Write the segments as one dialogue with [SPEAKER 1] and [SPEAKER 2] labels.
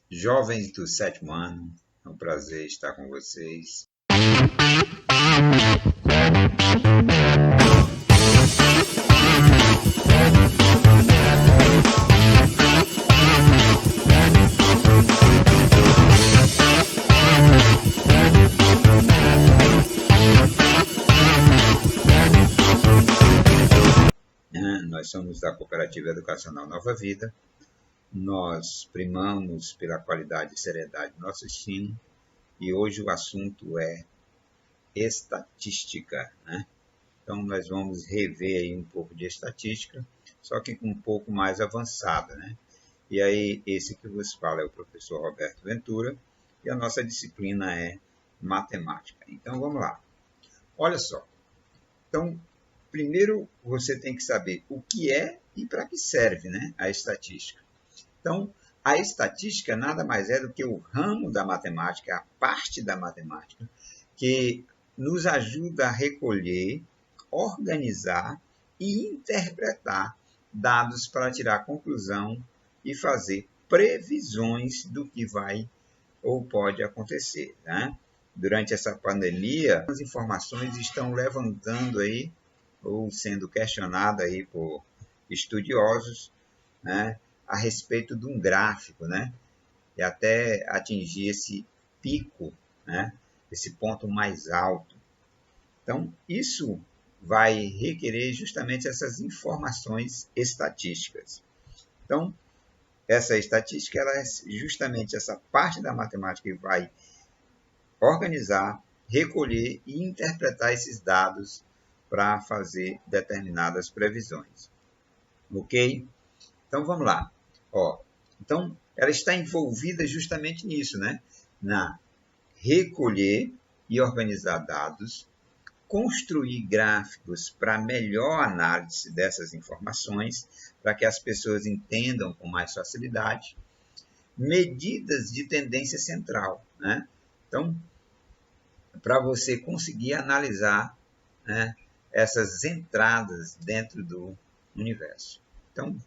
[SPEAKER 1] Jovens do sétimo ano, é um prazer estar com vocês. Nós somos da Cooperativa Educacional Nova Vida. Nós primamos pela qualidade e seriedade do nosso ensino e hoje o assunto é estatística, né? Então nós vamos rever aí um pouco de estatística, só que um pouco mais avançada, né? E aí esse que vos fala é o professor Roberto Ventura e a nossa disciplina é matemática. Então vamos lá. Olha só. Então, primeiro você tem que saber o que é e para que serve, né, a estatística. Então, a estatística nada mais é do que o ramo da matemática, a parte da matemática, que nos ajuda a recolher, organizar e interpretar dados para tirar conclusão e fazer previsões do que vai ou pode acontecer, né? Durante essa pandemia, as informações estão levantando aí, ou sendo questionadas aí por estudiosos, né, a respeito de um gráfico, né, e até atingir esse pico, né, esse ponto mais alto. Então, isso vai requerer justamente essas informações estatísticas. Então, essa estatística ela é justamente essa parte da matemática que vai organizar, recolher e interpretar esses dados para fazer determinadas previsões. Ok? Então vamos lá. Então, ela está envolvida justamente nisso, né? Na recolher e organizar dados, construir gráficos para melhor análise dessas informações, para que as pessoas entendam com mais facilidade, medidas de tendência central, né? Então, para você conseguir analisar, né, essas entradas dentro do universo. Então,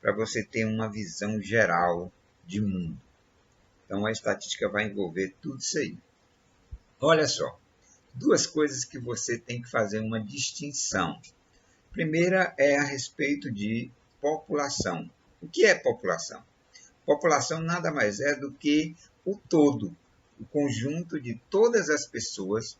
[SPEAKER 1] para você ter uma visão geral de mundo. Então, a estatística vai envolver tudo isso aí. Olha só, duas coisas que você tem que fazer uma distinção. Primeira é a respeito de população. O que é população? População nada mais é do que o todo, o conjunto de todas as pessoas.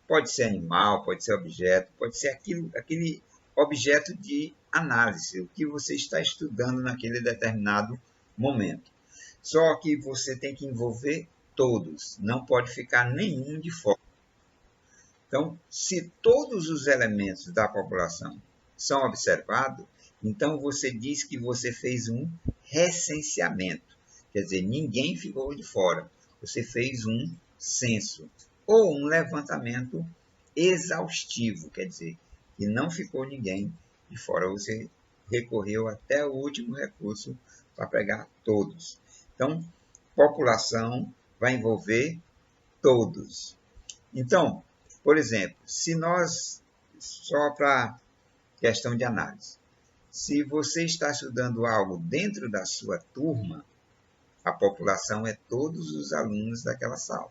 [SPEAKER 1] Pode ser animal, pode ser objeto, pode ser aquele objeto de análise, o que você está estudando naquele determinado momento. Só que você tem que envolver todos, não pode ficar nenhum de fora. Então, se todos os elementos da população são observados, então você diz que você fez um recenseamento. Quer dizer, ninguém ficou de fora. Você fez um censo ou um levantamento exaustivo, quer dizer, que não ficou ninguém de fora. Você recorreu até o último recurso para pegar todos. Então, população vai envolver todos. Então, por exemplo, se nós, só para questão de análise, se você está estudando algo dentro da sua turma, a população é todos os alunos daquela sala.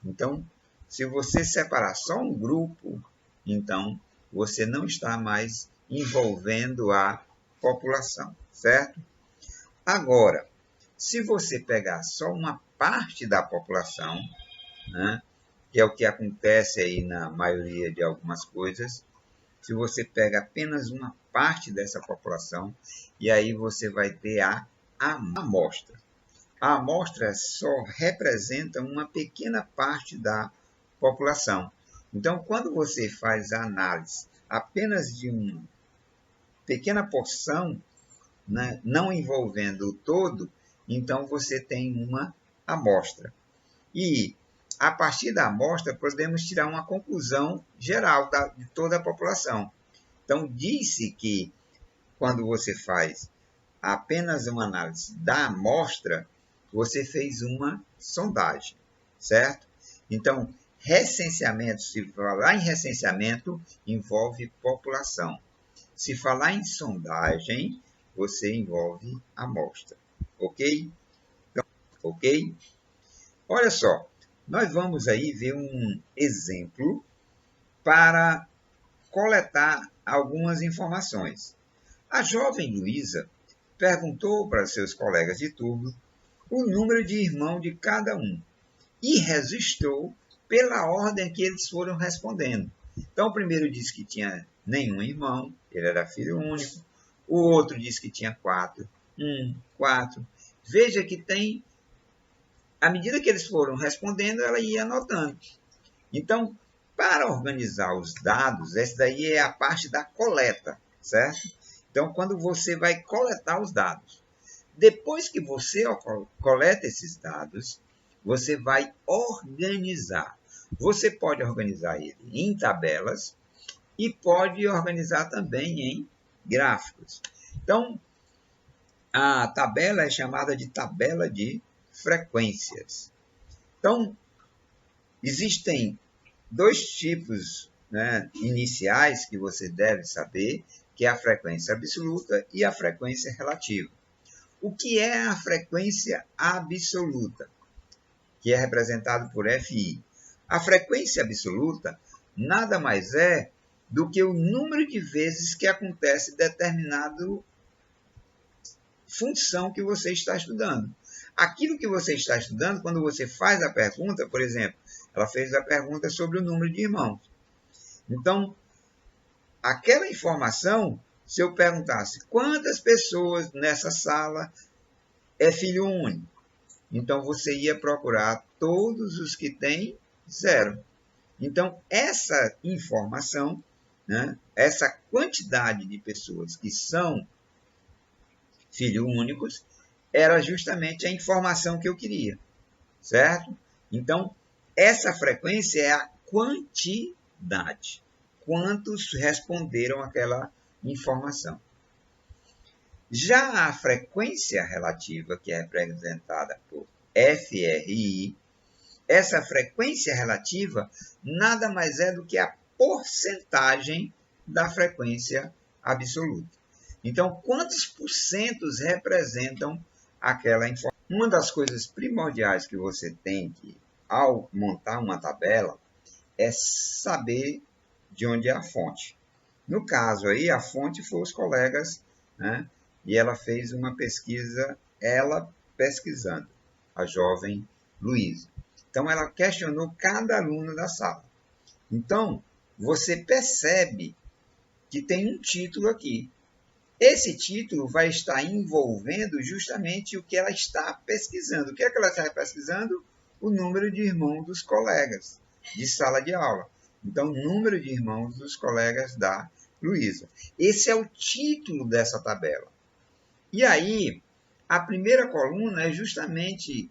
[SPEAKER 1] Então, se você separar só um grupo, então você não está mais envolvendo a população, certo? Agora, se você pegar só uma parte da população, né, que é o que acontece aí na maioria de algumas coisas, se você pega apenas uma parte dessa população, e aí você vai ter a amostra. A amostra só representa uma pequena parte da população. Então, quando você faz a análise apenas de uma pequena porção, né, não envolvendo o todo, então você tem uma amostra. E, a partir da amostra, podemos tirar uma conclusão geral de toda a população. Então, disse que quando você faz apenas uma análise da amostra, você fez uma sondagem, certo? Então, recenseamento, se falar em recenseamento, envolve população. Se falar em sondagem, você envolve amostra, ok? Então, ok? Olha só, nós vamos aí ver um exemplo para coletar algumas informações. A jovem Luísa perguntou para seus colegas de turno o número de irmãos de cada um e registrou pela ordem que eles foram respondendo. Então, o primeiro disse que tinha nenhum irmão, ele era filho único. O outro disse que tinha 4. 4. Veja que tem, à medida que eles foram respondendo, ela ia anotando. Então, para organizar os dados, essa daí é a parte da coleta, certo? Então, quando você vai coletar os dados, depois que você coleta esses dados, você vai organizar. Você pode organizar ele em tabelas e pode organizar também em gráficos. Então, a tabela é chamada de tabela de frequências. Então, existem 2 tipos, né, iniciais que você deve saber, que é a frequência absoluta e a frequência relativa. O que é a frequência absoluta? Que é representado por Fi. A frequência absoluta nada mais é do que o número de vezes que acontece determinada função que você está estudando. Aquilo que você está estudando, quando você faz a pergunta, por exemplo, ela fez a pergunta sobre o número de irmãos. Então, aquela informação, se eu perguntasse quantas pessoas nessa sala é filho único, então você ia procurar todos os que têm 0. Então, essa informação, né, essa quantidade de pessoas que são filhos únicos, era justamente a informação que eu queria, certo? Então, essa frequência é a quantidade. Quantos responderam aquela informação. Já a frequência relativa, que é representada por FRI, essa frequência relativa nada mais é do que a porcentagem da frequência absoluta. Então, quantos porcentos representam aquela informação? Uma das coisas primordiais que você tem que, ao montar uma tabela, é saber de onde é a fonte. No caso aí, a fonte foi os colegas, né? E ela fez uma pesquisa, ela pesquisando, a jovem Luísa. Então, ela questionou cada aluno da sala. Então, você percebe que tem um título aqui. Esse título vai estar envolvendo justamente o que ela está pesquisando. O que é que ela está pesquisando? O número de irmãos dos colegas de sala de aula. Então, o número de irmãos dos colegas da Luísa. Esse é o título dessa tabela. E aí, a primeira coluna é justamente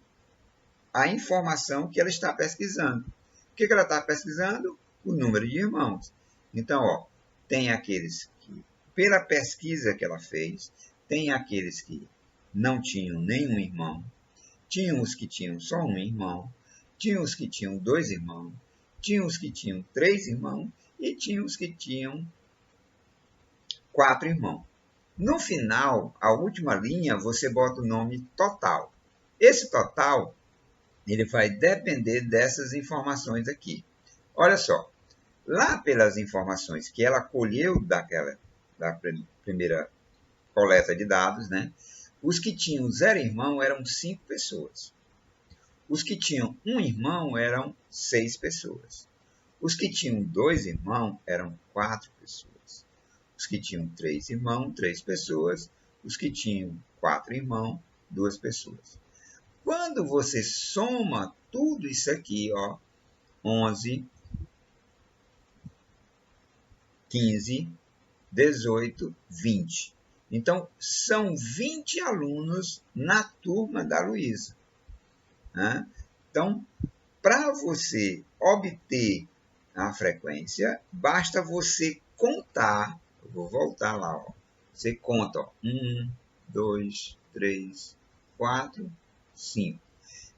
[SPEAKER 1] a informação que ela está pesquisando. O que ela está pesquisando? O número de irmãos. Então, ó, tem aqueles que, pela pesquisa que ela fez, tem aqueles que não tinham nenhum irmão, tinham os que tinham só um irmão, tinham os que tinham 2 irmãos, tinham os que tinham 3 irmãos e tinham os que tinham 4 irmãos. No final, a última linha, você bota o nome total. Esse total, ele vai depender dessas informações aqui. Olha só, lá pelas informações que ela colheu da primeira coleta de dados, né? Os que tinham 0 irmão eram 5 pessoas. Os que tinham 1 irmão eram 6 pessoas. Os que tinham 2 irmãos eram 4 pessoas. Os que tinham 3 irmãos, 3 pessoas. Os que tinham 4 irmãos, 2 pessoas. Quando você soma tudo isso aqui, ó, 11, 15, 18, 20. Então, são 20 alunos na turma da Luísa. Né? Então, para você obter a frequência, basta você contar. Eu vou voltar lá. Ó. Você conta, ó, 1, 2, 3, 4, 5.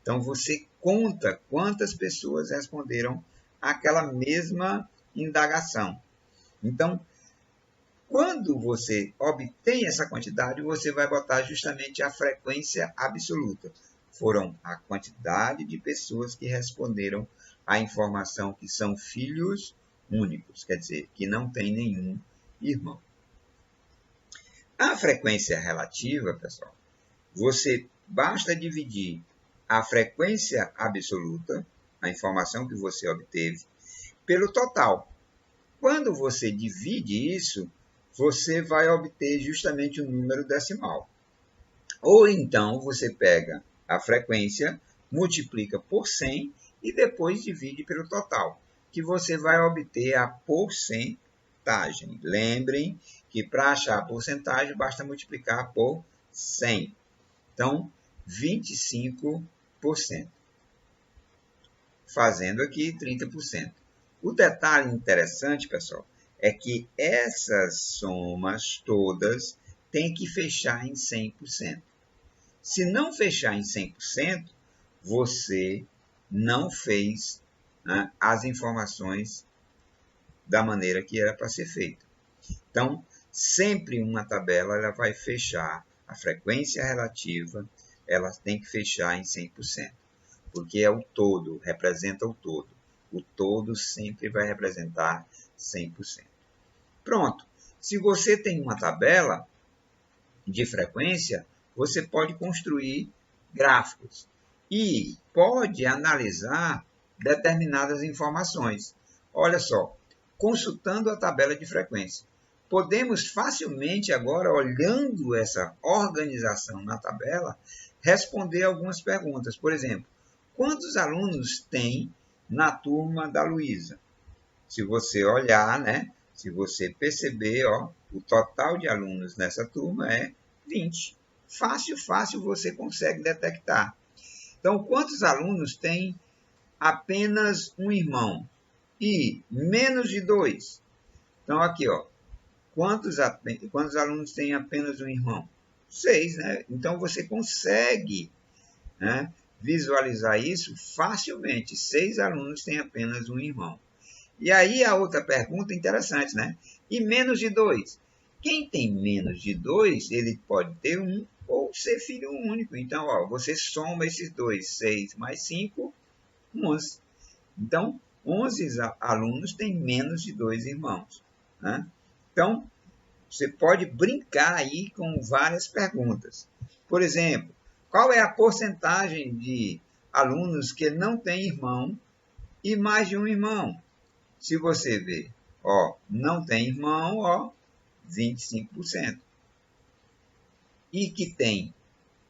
[SPEAKER 1] Então, você conta quantas pessoas responderam àquela mesma indagação. Então, quando você obtém essa quantidade, você vai botar justamente a frequência absoluta. foram a quantidade de pessoas que responderam à informação que são filhos únicos, quer dizer, que não tem nenhum irmão. A frequência relativa, pessoal, você basta dividir a frequência absoluta, a informação que você obteve, pelo total. Quando você divide isso, você vai obter justamente o número decimal. Ou então você pega a frequência, multiplica por 100 e depois divide pelo total, que você vai obter a porcentagem. Lembrem que para achar a porcentagem basta multiplicar por 100. Então, 25%. Fazendo aqui 30%. O detalhe interessante, pessoal, é que essas somas todas têm que fechar em 100%. Se não fechar em 100%, você não fez, né, as informações da maneira que era para ser feito. Então, sempre uma tabela ela vai fechar a frequência relativa, ela tem que fechar em 100%, porque é o todo, representa o todo. O todo sempre vai representar 100%. Pronto. Se você tem uma tabela de frequência, você pode construir gráficos e pode analisar determinadas informações. Olha só, consultando a tabela de frequência, podemos facilmente agora, olhando essa organização na tabela, responder algumas perguntas. Por exemplo, quantos alunos tem na turma da Luísa? Se você olhar, né? Se você perceber, ó, o total de alunos nessa turma é 20. Fácil você consegue detectar. Então, quantos alunos têm apenas um irmão? E menos de 2? Então, aqui, ó, quantos alunos têm apenas um irmão? 6, né? Então, você consegue, né, visualizar isso facilmente. 6 alunos têm apenas um irmão. E aí a outra pergunta interessante, né? E menos de 2? Quem tem menos de 2, ele pode ter um ou ser filho único. Então, ó, você soma esses dois, 6 mais 5, 11. Então, 11 alunos têm menos de 2 irmãos, né? Então, você pode brincar aí com várias perguntas. Por exemplo, qual é a porcentagem de alunos que não têm irmão e mais de um irmão? Se você ver, ó, não tem irmão, ó, 25%. E que tem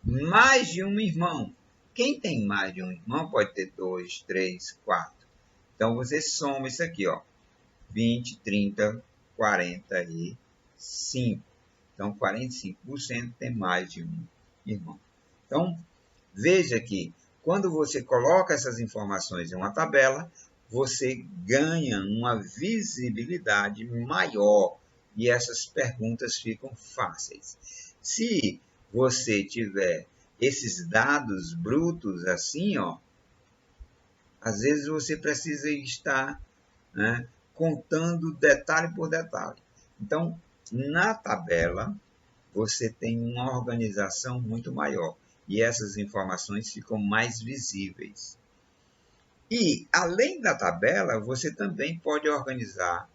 [SPEAKER 1] mais de um irmão. Quem tem mais de um irmão pode ter 2, 3, 4. Então, você soma isso aqui, ó, 20, 30, 45. Então, 45% tem mais de um irmão. Então, veja que quando você coloca essas informações em uma tabela, você ganha uma visibilidade maior e essas perguntas ficam fáceis. Se você tiver esses dados brutos assim, ó, às vezes você precisa estar, né, contando detalhe por detalhe. Então, na tabela, você tem uma organização muito maior e essas informações ficam mais visíveis. E, além da tabela, você também pode organizar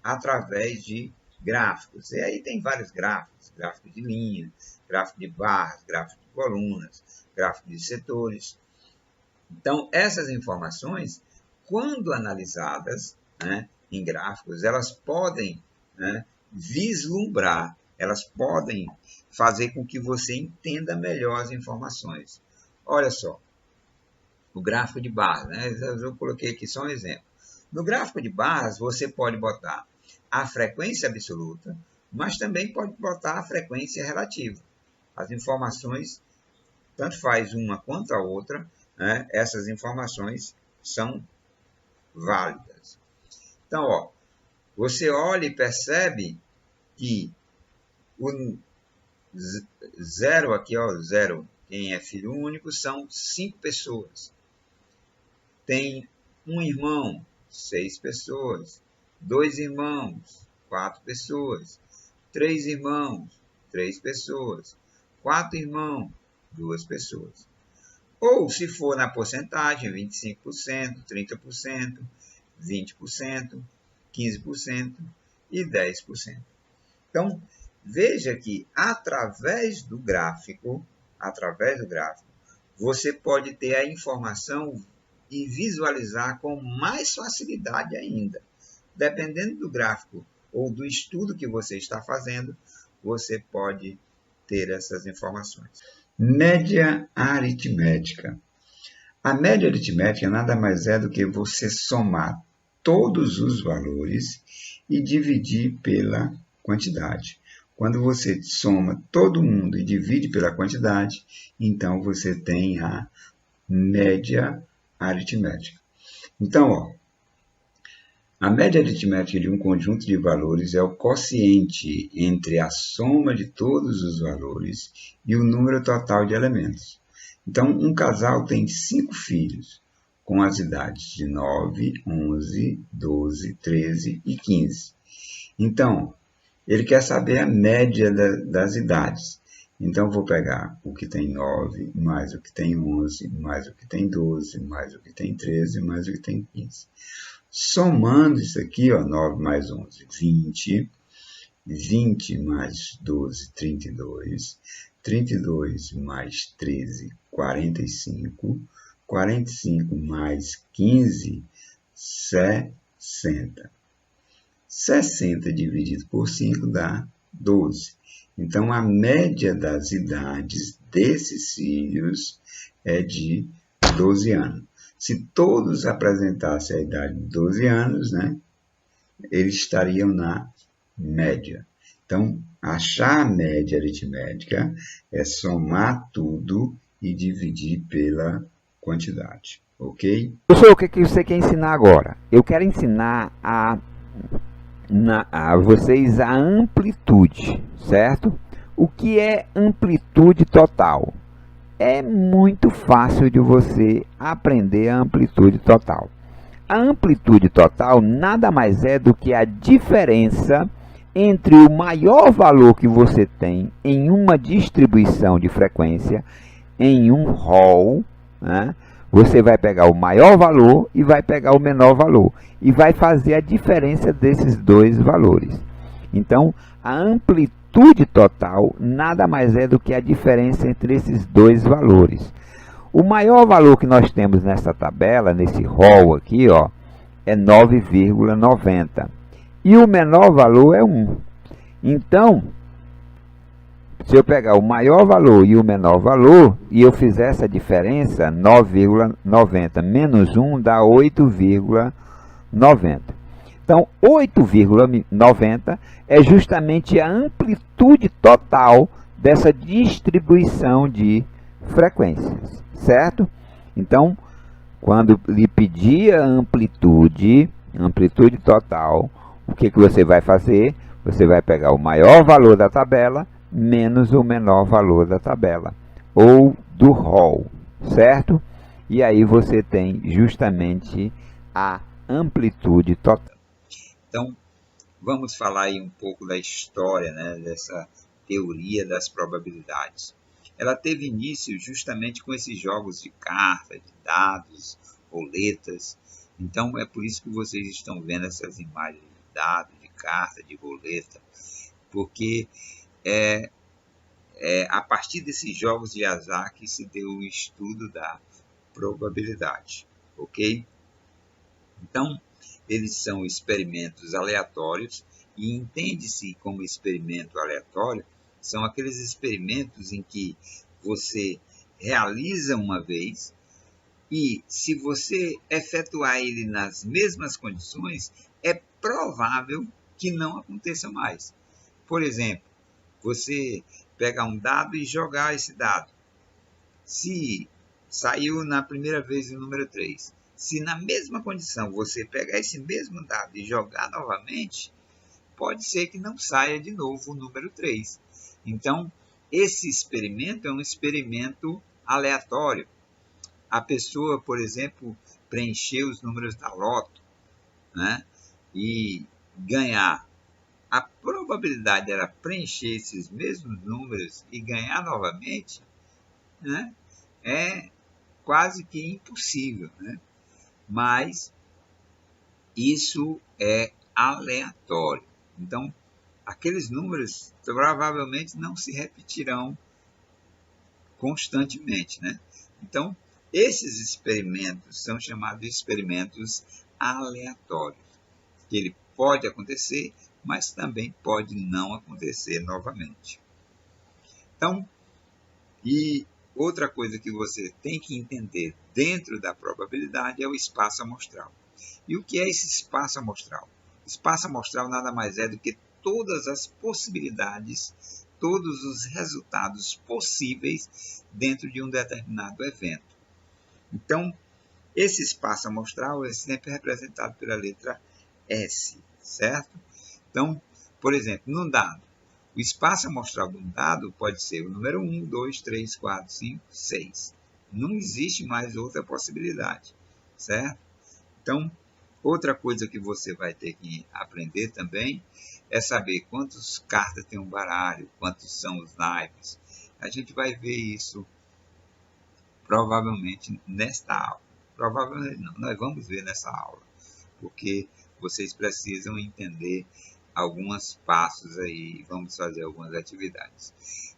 [SPEAKER 1] através de gráficos. E aí tem vários gráficos, gráfico de linha, gráfico de barras, gráfico de colunas, gráfico de setores. Então, essas informações, quando analisadas, né, em gráficos, elas podem, né, vislumbrar, elas podem fazer com que você entenda melhor as informações. Olha só, o gráfico de barras, né? Eu coloquei aqui só um exemplo. No gráfico de barras, você pode botar a frequência absoluta, mas também pode botar a frequência relativa. As informações, tanto faz uma quanto a outra, né? Essas informações são válidas. Então, ó, você olha e percebe que o zero aqui, ó, zero, quem é filho único, são 5 pessoas. Tem um irmão, 6 pessoas. 2 irmãos, 4 pessoas. 3 irmãos, 3 pessoas. 4 irmãos, 2 pessoas. Ou, se for na porcentagem, 25%, 30%, 20%, 15% e 10%. Então, veja que através do gráfico, você pode ter a informação e visualizar com mais facilidade ainda. Dependendo do gráfico ou do estudo que você está fazendo, você pode ter essas informações. Média aritmética. A média aritmética nada mais é do que você somar todos os valores e dividir pela quantidade. Quando você soma todo mundo e divide pela quantidade, então você tem a média aritmética. Então, a média aritmética de um conjunto de valores é o quociente entre a soma de todos os valores e o número total de elementos. Então, um casal tem 5 filhos, com as idades de 9, 11, 12, 13 e 15. Então, ele quer saber a média das idades. Então, vou pegar o que tem 9, mais o que tem 11, mais o que tem 12, mais o que tem 13, mais o que tem 15. Somando isso aqui, 9 mais 11, 20. 20 mais 12, 32. 32 mais 13, 45. 45 mais 15, 60. 60 dividido por 5 dá 12. Então, a média das idades desses filhos é de 12 anos. Se todos apresentassem a idade de 12 anos, né, eles estariam na média. Então, achar a média aritmética é somar tudo e dividir pela quantidade, ok?
[SPEAKER 2] Professor, o que você quer ensinar agora? Eu quero ensinar a vocês a amplitude, certo? O que é amplitude total? É muito fácil de você aprender a amplitude total. A amplitude total nada mais é do que a diferença entre o maior valor que você tem em uma distribuição de frequência, em um rol, né? Você vai pegar o maior valor e vai pegar o menor valor, e vai fazer a diferença desses dois valores. Então, a amplitude total nada mais é do que a diferença entre esses dois valores. O maior valor que nós temos nessa tabela, nesse rol aqui, é 9,90. E o menor valor é 1. Então, se eu pegar o maior valor e o menor valor, e eu fizer essa diferença, 9,90 menos 1 dá 8,90. Então, 8,90 é justamente a amplitude total dessa distribuição de frequências, certo? Então, quando lhe pedir a amplitude total, o que você vai fazer? Você vai pegar o maior valor da tabela menos o menor valor da tabela, ou do rol, certo? E aí você tem justamente a amplitude total.
[SPEAKER 1] Então, vamos falar aí um pouco da história, né, dessa teoria das probabilidades. Ela teve início justamente com esses jogos de cartas, de dados, roletas. Então, é por isso que vocês estão vendo essas imagens de dados, de carta, de roleta, porque a partir desses jogos de azar que se deu o estudo da probabilidade, ok? Então, eles são experimentos aleatórios, e entende-se como experimento aleatório são aqueles experimentos em que você realiza uma vez e, se você efetuar ele nas mesmas condições, é provável que não aconteça mais. Por exemplo, você pegar um dado e jogar esse dado. Se saiu na primeira vez o número 3, se na mesma condição você pegar esse mesmo dado e jogar novamente, pode ser que não saia de novo o número 3. Então, esse experimento é um experimento aleatório. A pessoa, por exemplo, preencher os números da loto, né, e ganhar. A probabilidade dela preencher esses mesmos números e ganhar novamente, né, é quase que impossível, né? Mas isso é aleatório. Então, aqueles números provavelmente não se repetirão constantemente, né? Então, esses experimentos são chamados de experimentos aleatórios, que ele pode acontecer, mas também pode não acontecer novamente. Então, e outra coisa que você tem que entender dentro da probabilidade é o espaço amostral. E o que é esse espaço amostral? O espaço amostral nada mais é do que todas as possibilidades, todos os resultados possíveis dentro de um determinado evento. Então, esse espaço amostral é sempre representado pela letra S, certo? Então, por exemplo, num dado, o espaço amostral de um dado pode ser o número 1, 2, 3, 4, 5, 6. Não existe mais outra possibilidade, certo? Então, outra coisa que você vai ter que aprender também é saber quantas cartas tem um baralho, quantos são os naipes. A gente vai ver isso provavelmente nesta aula. Provavelmente não, nós vamos ver nessa aula, porque vocês precisam entender alguns passos aí, vamos fazer algumas atividades.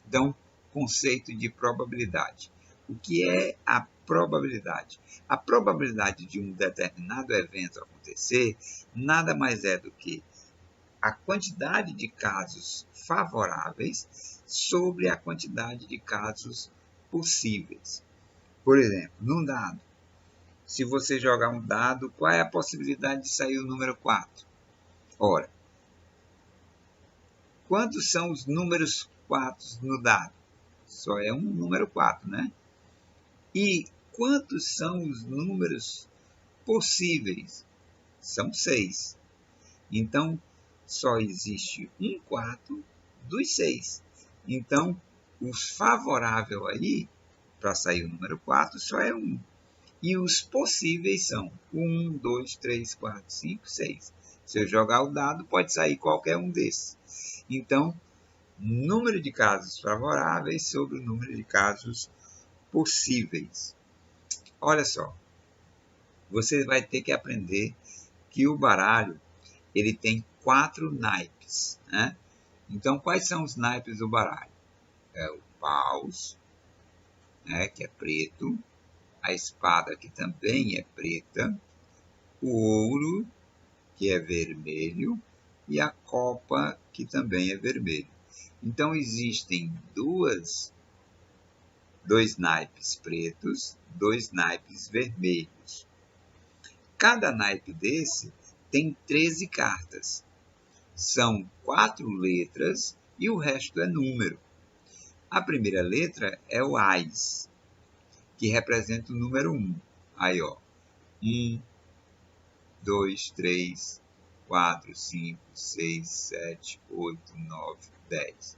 [SPEAKER 1] Então, conceito de probabilidade. O que é a probabilidade? A probabilidade de um determinado evento acontecer nada mais é do que a quantidade de casos favoráveis sobre a quantidade de casos possíveis. Por exemplo, num dado, se você jogar um dado, qual é a possibilidade de sair o número 4? Ora, quantos são os números 4 no dado? Só é um número 4, né? E quantos são os números possíveis? São 6. Então, só existe um quarto dos 6. Então, o favorável aí, para sair o número 4, só é 1. E os possíveis são 1, 2, 3, 4, 5, 6. Se eu jogar o dado, pode sair qualquer um desses. Então, número de casos favoráveis sobre o número de casos possíveis. Olha só, você vai ter que aprender que o baralho ele tem 4 naipes, né? Então, quais são os naipes do baralho? É o paus, né, que é preto, a espada, que também é preta, o ouro, que é vermelho, e a copa, que também é vermelho. Então, existem dois naipes pretos, 2 naipes vermelhos. Cada naipe desse tem 13 cartas. São 4 letras e o resto é número. A primeira letra é o AIS, que representa o número 1. Aí, ó, 1, 2, 3, 4, 5, 6, 7, 8, 9, 10.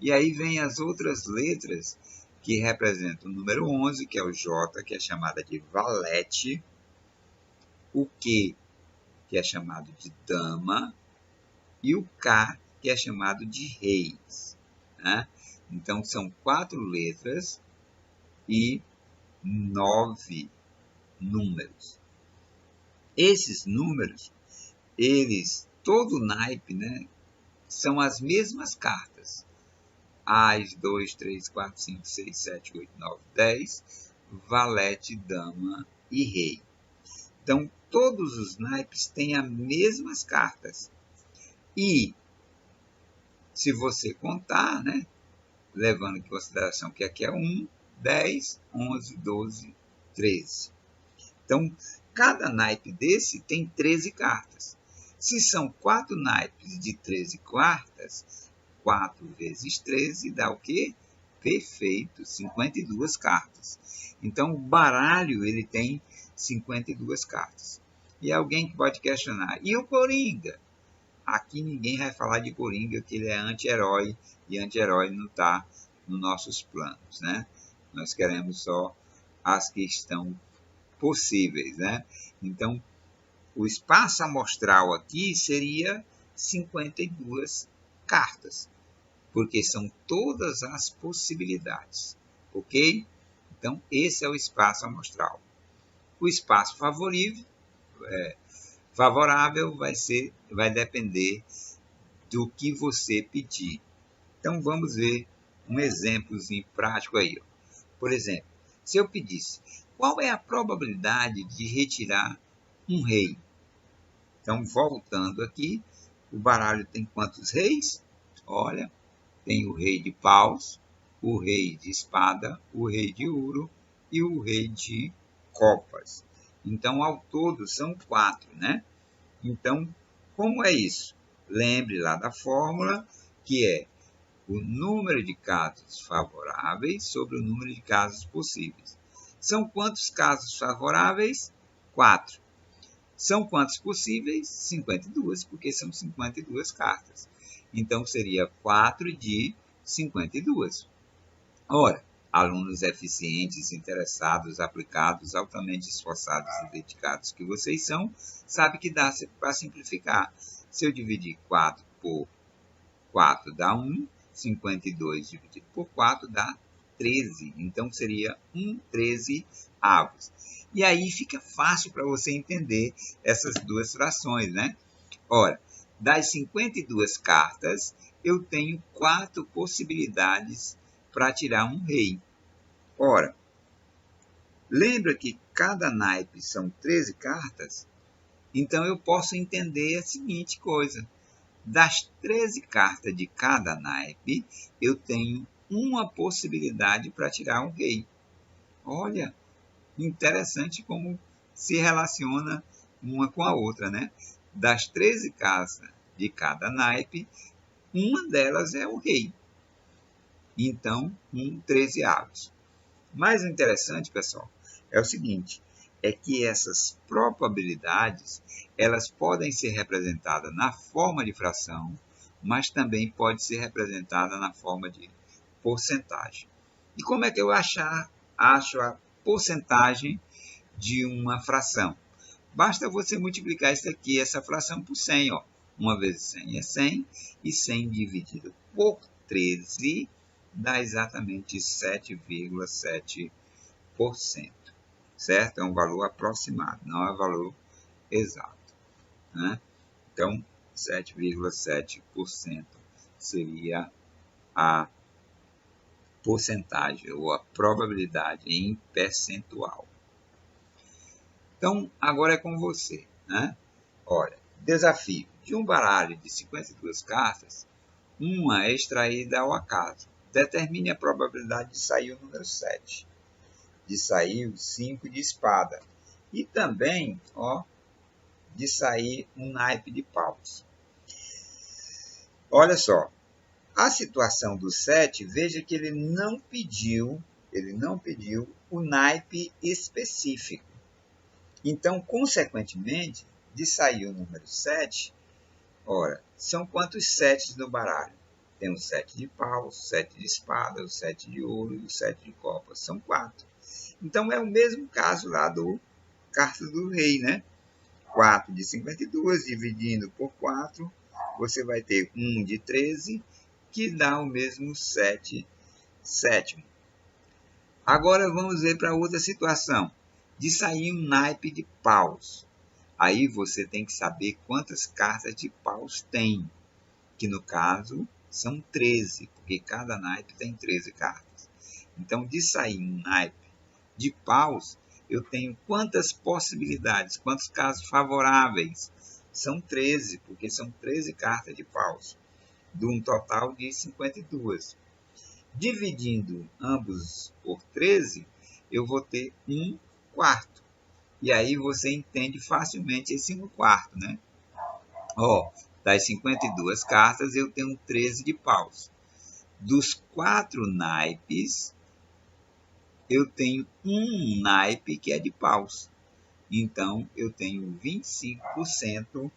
[SPEAKER 1] E aí vem as outras letras que representam o número 11, que é o J, que é chamada de valete, o Q, que é chamado de dama, e o K, que é chamado de reis, né? Então, são 4 letras e 9 números. Esses números, todo naipe, né, são as mesmas cartas. As, 2, 3, 4, 5, 6, 7, 8, 9, 10, valete, dama e rei. Então, todos os naipes têm as mesmas cartas. E, se você contar, né, levando em consideração que aqui é 1, 10, 11, 12, 13. Então, cada naipe desse tem 13 cartas. Se são 4 naipes de 13 cartas, 4 vezes 13 dá o quê? Perfeito, 52 cartas. Então, o baralho ele tem 52 cartas. E alguém que pode questionar, e o Coringa? Aqui ninguém vai falar de Coringa, que ele é anti-herói, e anti-herói não está nos nossos planos, né? Nós queremos só as que estão possíveis, né? Então, o espaço amostral aqui seria 52 cartas, porque são todas as possibilidades, ok? Então, esse é o espaço amostral. O espaço favorável vai depender do que você pedir. Então, vamos ver um exemplozinho prático aí. Por exemplo, se eu pedisse, qual é a probabilidade de retirar um rei? Então, voltando aqui, o baralho tem quantos reis? Olha, tem o rei de paus, o rei de espada, o rei de ouro e o rei de copas. Então, ao todo, são 4, né? Então, como é isso? Lembre lá da fórmula, que é o número de casos favoráveis sobre o número de casos possíveis. São quantos casos favoráveis? 4. São quantos possíveis? 52, porque são 52 cartas. Então, seria 4 de 52. Ora, alunos eficientes, interessados, aplicados, altamente esforçados e dedicados que vocês são, sabe que dá para simplificar. Se eu dividir 4 por 4 dá 1, 52 dividido por 4 dá 13. Então, seria 1/13 avos. E aí fica fácil para você entender essas duas frações, né? Ora, das 52 cartas, eu tenho 4 possibilidades para tirar um rei. Ora, lembra que cada naipe são 13 cartas? Então, eu posso entender a seguinte coisa. Das 13 cartas de cada naipe, eu tenho uma possibilidade para tirar um rei. Olha, interessante como se relaciona uma com a outra, né? Das 13 cartas de cada naipe, uma delas é o rei. Então, 13 avos. Mas o interessante, pessoal, é o seguinte, é que essas probabilidades, elas podem ser representadas na forma de fração, mas também pode ser representada na forma de porcentagem. E como é que eu acho a porcentagem de uma fração? Basta você multiplicar isso aqui, essa fração, por 100. Ó. 1 vezes 100 é 100, e 100 dividido por 13 dá exatamente 7,7%. Certo? É um valor aproximado, não é um valor exato. Né? Então, 7,7% seria a porcentagem ou a probabilidade em percentual. Então, agora é com você. Né? Olha, desafio. De um baralho de 52 cartas, uma é extraída ao acaso. Determine a probabilidade de sair o número 7. De sair o 5 de espada. E também, de sair um naipe de paus. Olha só, a situação do 7, veja que ele não pediu o naipe específico. Então, consequentemente, de sair o número 7, ora, são quantos 7 no baralho? Tem o 7 de paus, o 7 de espada, o 7 de ouro e o 7 de copas. São 4. Então, é o mesmo caso lá do carta do rei, né? 4 de 52, dividindo por 4, você vai ter 1 de 13, que dá o mesmo 7 sétimo. Agora, vamos ver para outra situação. De sair um naipe de paus. Aí, você tem que saber quantas cartas de paus tem, que no caso são 13, porque cada naipe tem 13 cartas. Então, de sair um naipe de paus, eu tenho quantas possibilidades, quantos casos favoráveis? São 13, porque são 13 cartas de paus, de um total de 52. Dividindo ambos por 13, eu vou ter 1/4. E aí você entende facilmente esse 1/4, né? Das 52 cartas, eu tenho 13 de paus. Dos 4 naipes, eu tenho um naipe que é de paus. Então, eu tenho 25%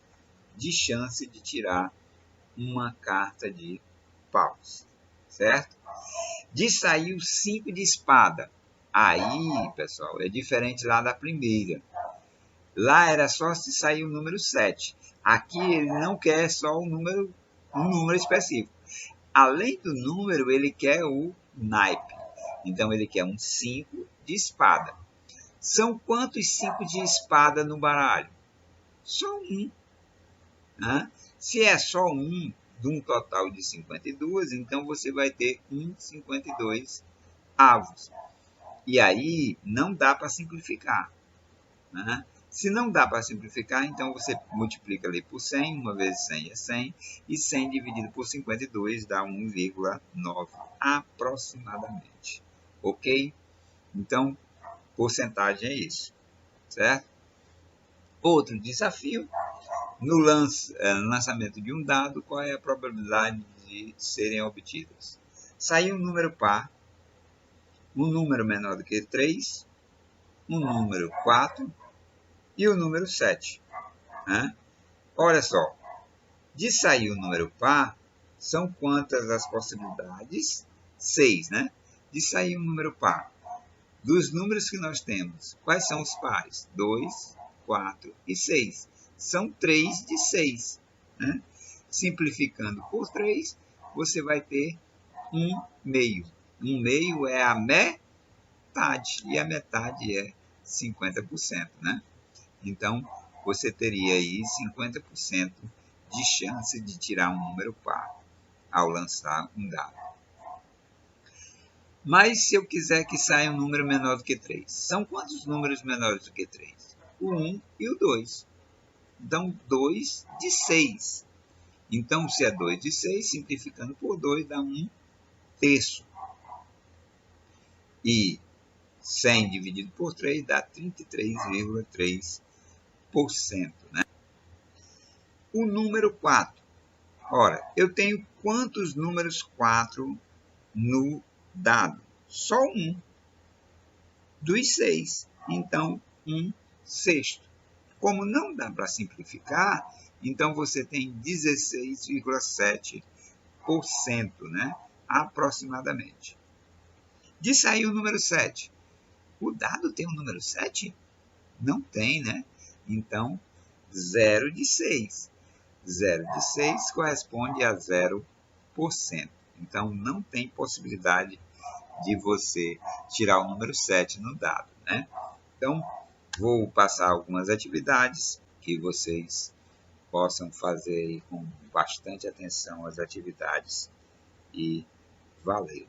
[SPEAKER 1] de chance de tirar uma carta de paus. Certo? De sair o 5 de espada. Aí, pessoal, é diferente lá da primeira. Lá era só se sair o número 7. Aqui ele não quer só um número específico. Além do número, ele quer o naipe. Então, ele quer um 5 de espada. São quantos 5 de espada no baralho? Só um. Né? Se é só um de um total de 52, então você vai ter 52 avos. E aí não dá para simplificar. Né? Se não dá para simplificar, então você multiplica ali por 100, 1 vezes 100 é 100, e 100 dividido por 52 dá 1,9 aproximadamente. Ok? Então, porcentagem é isso, certo? Outro desafio, no lançamento de um dado, qual é a probabilidade de serem obtidas? Saiu um número par, um número menor do que 3, um número 4 e o número 7. Né? Olha só, de sair o número par, são quantas as possibilidades? 6, né? De sair um número par. Dos números que nós temos, quais são os pares? 2, 4 e 6. São 3 de 6. Né? Simplificando por 3, você vai ter 1 meio. 1 meio é a metade, e a metade é 50%. Né? Então, você teria aí 50% de chance de tirar um número par ao lançar um dado. Mas se eu quiser que saia um número menor do que 3, são quantos números menores do que 3? O 1 e o 2. Então, 2 de 6. Então, se é 2 de 6, simplificando por 2, dá 1 terço. E 100 dividido por 3 dá 33,3%. Né? O número 4. Ora, eu tenho quantos números 4 no dado? Só um dos 6. Então, 1 sexto. Como não dá para simplificar, então você tem 16,7%, né? Aproximadamente. De sair o número 7. O dado tem o número 7? Não tem, né? Então, 0 de 6. 0 de 6 corresponde a 0%. Então, não tem possibilidade de você tirar o número 7 no dado. Né? Então, vou passar algumas atividades que vocês possam fazer com bastante atenção as atividades. E valeu!